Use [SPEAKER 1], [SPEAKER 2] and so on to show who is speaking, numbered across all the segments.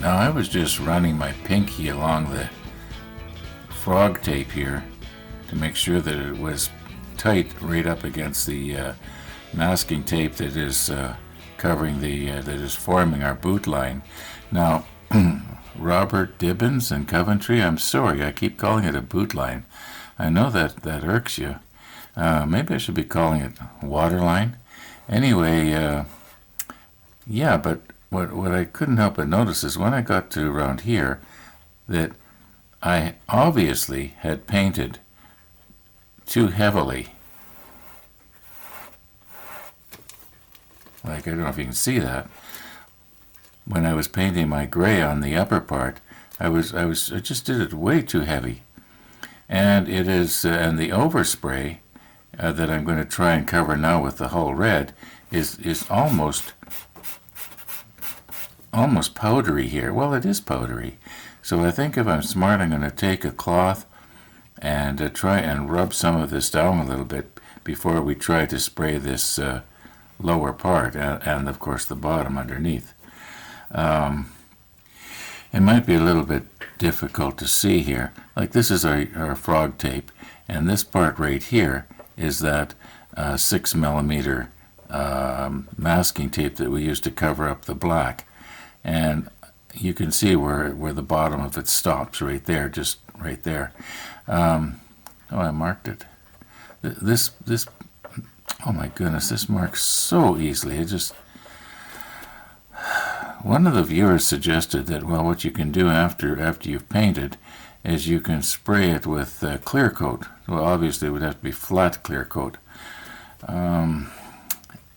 [SPEAKER 1] Now I was just running my pinky along the frog tape here to make sure that it was tight right up against the masking tape that is covering that is forming our boot line. Now, Robert Dibbins in Coventry, I'm sorry, I keep calling it a boot line. I know that irks you. Maybe I should be calling it waterline. Anyway, yeah, but what I couldn't help but notice is when I got to around here that I obviously had painted too heavily. Like, I don't know if you can see that. When I was painting my gray on the upper part, I just did it way too heavy. And it is, and the overspray that I'm going to try and cover now with the whole red is almost powdery here. Well, it is powdery. So I think if I'm smart, I'm going to take a cloth and try and rub some of this down a little bit before we try to spray this lower part and of course the bottom underneath. It might be a little bit difficult to see here. Like, this is our frog tape, and this part right here is that 6mm masking tape that we use to cover up the black. And you can see where the bottom of it stops right there, just right there. Oh, I marked it. This oh my goodness, this marks so easily. One of the viewers suggested that, well, what you can do after you've painted is you can spray it with clear coat. Well, obviously it would have to be flat clear coat.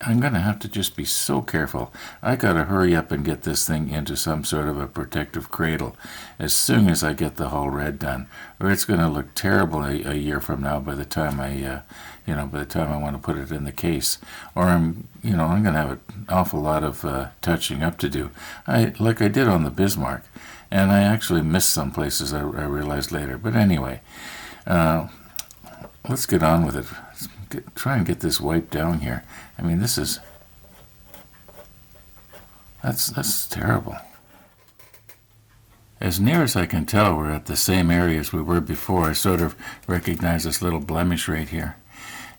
[SPEAKER 1] I'm going to have to just be so careful. I got to hurry up and get this thing into some sort of a protective cradle as soon as I get the whole red done, or it's going to look terrible a year from now by the time I want to put it in the case. Or I'm going to have an awful lot of touching up to do. Like I did on the Bismarck, and I actually missed some places I realized later. But anyway, let's get on with it. Try and get this wiped down here. I mean, that's terrible. As near as I can tell, we're at the same area as we were before. I sort of recognize this little blemish right here.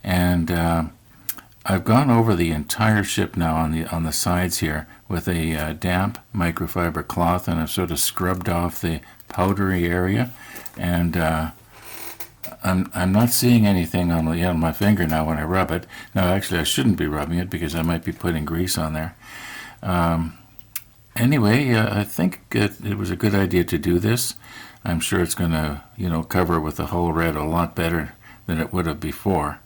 [SPEAKER 1] And I've gone over the entire ship now on the sides here with a damp microfiber cloth, and I've sort of scrubbed off the powdery area. And I'm not seeing anything on my finger now when I rub it. Now, actually, I shouldn't be rubbing it because I might be putting grease on there. Anyway, I think it was a good idea to do this. I'm sure it's going to, cover with the whole red a lot better than it would have before.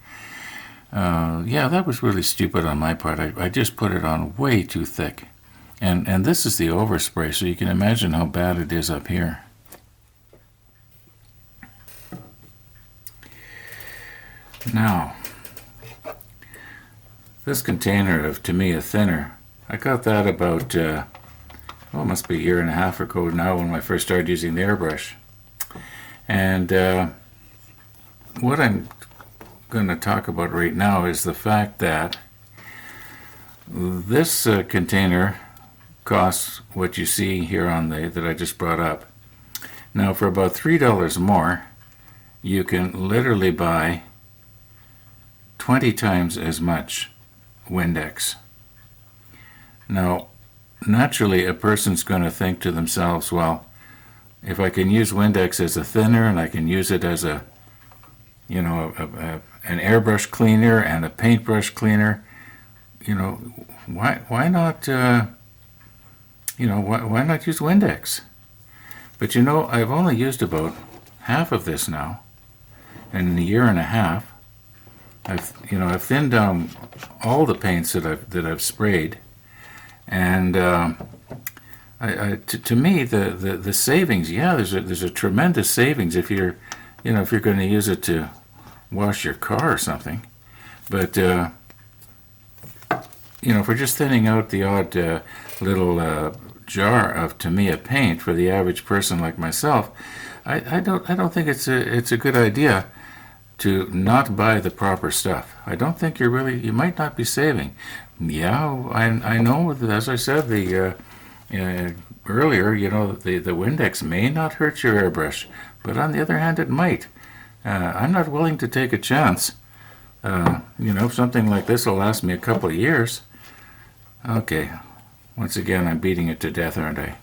[SPEAKER 1] Yeah, that was really stupid on my part. I just put it on way too thick. And this is the overspray, so you can imagine how bad it is up here. Now, this container of Tamiya thinner, I got that about, it must be a year and a half ago now when I first started using the airbrush. And what I'm going to talk about right now is the fact that this container costs what you see here that I just brought up. Now, for about $3 more, you can literally buy 20 times as much Windex. Now, naturally, a person's going to think to themselves, well, if I can use Windex as a thinner and I can use it as an airbrush cleaner and a paintbrush cleaner, why not use Windex? But I've only used about half of this now, and in a year and a half, I've thinned down all the paints that I've sprayed, and to me the savings, yeah, there's a tremendous savings if you're going to use it to wash your car or something, but if we're just thinning out the odd little jar of Tamiya paint for the average person like myself, I don't think it's a good idea to not buy the proper stuff. I don't think you might not be saving. Yeah, I know, as I said, the uh, earlier, the Windex may not hurt your airbrush, but on the other hand, it might. I'm not willing to take a chance. Something like this will last me a couple of years. Okay, once again, I'm beating it to death, aren't I?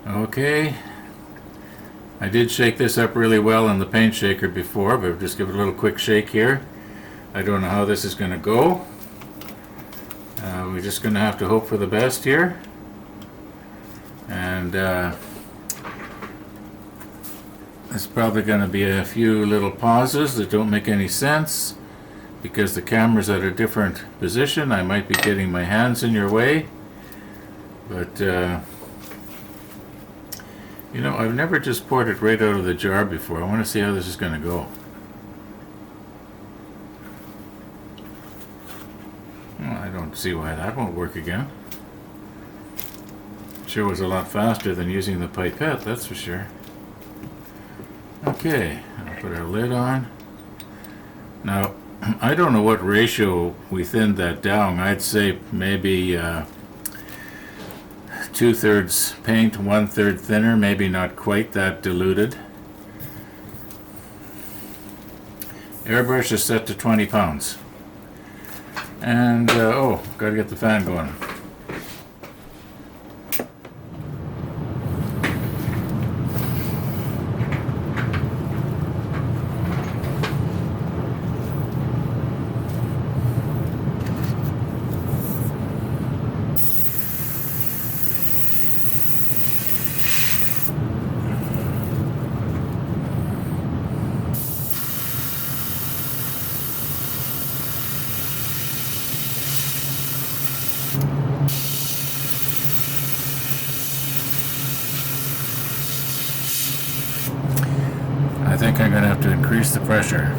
[SPEAKER 1] Okay, I did shake this up really well in the paint shaker before, but just give it a little quick shake here. I don't know how this is going to go. We're just going to have to hope for the best here. And there's probably going to be a few little pauses that don't make any sense because the camera's at a different position. I might be getting my hands in your way. But, I've never just poured it right out of the jar before. I want to see how this is going to go. Well, I don't see why that won't work again. Sure was a lot faster than using the pipette, that's for sure. Okay, I'll put our lid on. Now, I don't know what ratio we thinned that down. I'd say maybe 2/3 paint, 1/3 thinner, maybe not quite that diluted. Airbrush is set to 20 pounds. And, gotta get the fan going. I think I'm going to have to increase the pressure.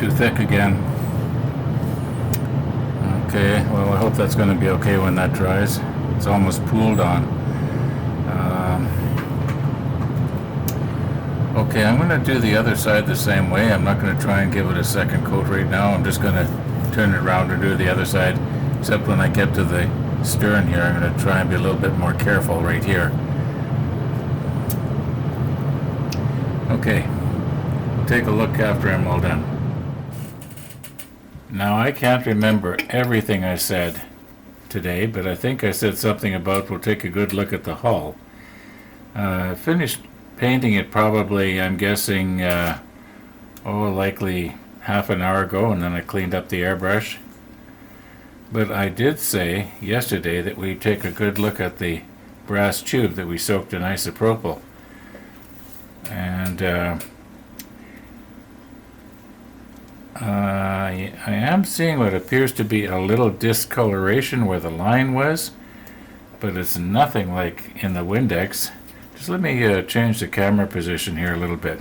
[SPEAKER 1] too thick again. Okay, well, I hope that's going to be okay when that dries. It's almost pooled on. Okay, I'm going to do the other side the same way. I'm not going to try and give it a second coat right now. I'm just going to turn it around and do the other side, except when I get to the stern here, I'm going to try and be a little bit more careful right here. Okay, take a look after I'm all done. Now, I can't remember everything I said today, but I think I said something about we'll take a good look at the hull. I finished painting it probably, I'm guessing, likely half an hour ago, and then I cleaned up the airbrush. But I did say yesterday that we take a good look at the brass tube that we soaked in isopropyl. And I am seeing what appears to be a little discoloration where the line was, but it's nothing like in the Windex. Just let me change the camera position here a little bit.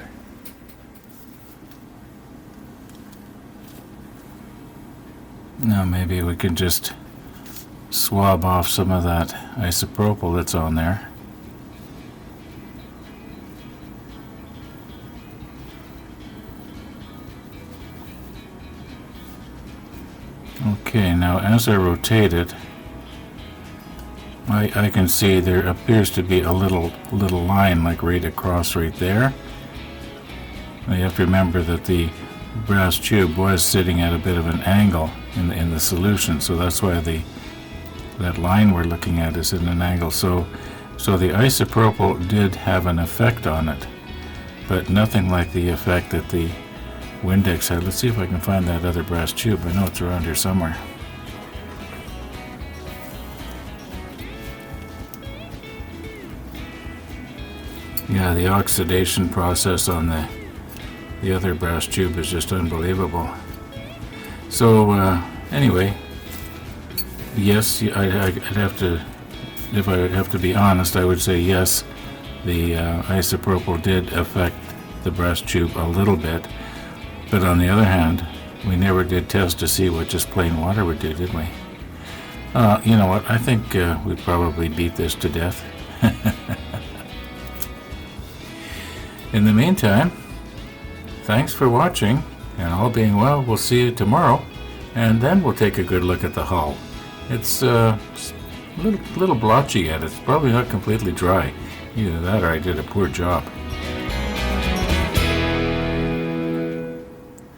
[SPEAKER 1] Now maybe we can just swab off some of that isopropyl that's on there. Okay, now as I rotate it, I can see there appears to be a little line like right across right there. Now you have to remember that the brass tube was sitting at a bit of an angle in the solution, so that's why that line we're looking at is in an angle. So the isopropyl did have an effect on it, but nothing like the effect that the Windex had. Let's see if I can find that other brass tube. I know it's around here somewhere. Yeah, the oxidation process on the other brass tube is just unbelievable. So anyway, yes, I'd have to, if I have to be honest, I would say yes, the isopropyl did affect the brass tube a little bit, but on the other hand, we never did test to see what just plain water would do, did we? You know what, I think we probably beat this to death. In the meantime, thanks for watching, and all being well, we'll see you tomorrow, and then we'll take a good look at the hull. It's a little blotchy yet. It's probably not completely dry. Either that or I did a poor job.